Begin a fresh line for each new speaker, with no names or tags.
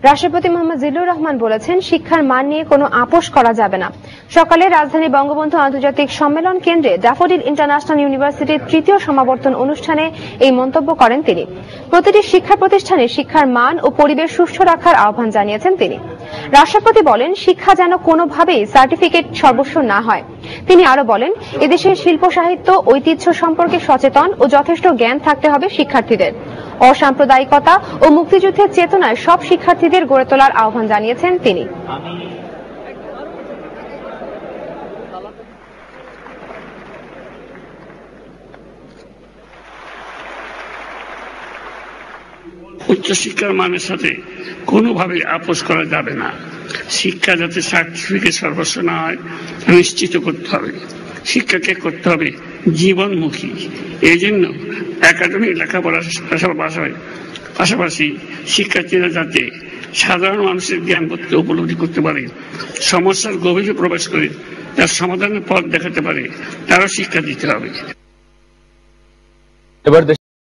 রাষ্ট্রপতি মোহাম্মদ জিল্লুর রহমান বলেছেন, শিক্ষার মান নিয়ে কোনো আপোষ করা যাবে না। সকালে রাজধানী বঙ্গবন্ধু আন্তর্জাতিক সম্মেলন কেন্দ্রে ড্যাফোডিল ইন্টারন্যাশনাল ইউনিভার্সিটির তৃতীয় সমাবর্তন অনুষ্ঠানে এই মন্তব্য করেন তিনি। প্রতিটি শিক্ষা প্রতিষ্ঠানে শিক্ষার মান ও পরিবেশ সুষ্ঠু রাখার আহ্বান জানিয়েছেন তিনি। রাষ্ট্রপতি বলেন, শিক্ষা যেন কোনোভাবেই সার্টিফিকেট সর্বস্ব না হয়। তিনি আরো বলেন, এদেশের শিল্প সাহিত্য ঐতিহ্য সম্পর্কে সচেতন ও যথেষ্ট জ্ঞান থাকতে হবে শিক্ষার্থীদের। অসাম্প্রদায়িকতা ও মুক্তিযুদ্ধের চেতনায় সব শিক্ষার্থীদের গড়ে তোলার আহ্বান জানিয়েছেন তিনি।
উচ্চশিক্ষার মানের সাথে কোনোভাবে আপোষ করা যাবে না। শিক্ষা যাতে সার্টিফিকেট সর্বস্ব না হয় নিশ্চিত করতে হবে। শিক্ষাকে করতে হবে জীবনমুখী। এই জন্য একাডেমিক লেখাপড়ার পাশাপাশি শিক্ষার্থীরা যাতে সাধারণ মানুষের জ্ঞান উপলব্ধি করতে পারে, সমস্যার গভীরে প্রবেশ করে তার সমাধানের পথ দেখাতে পারে, তারও শিক্ষা দিতে হবে।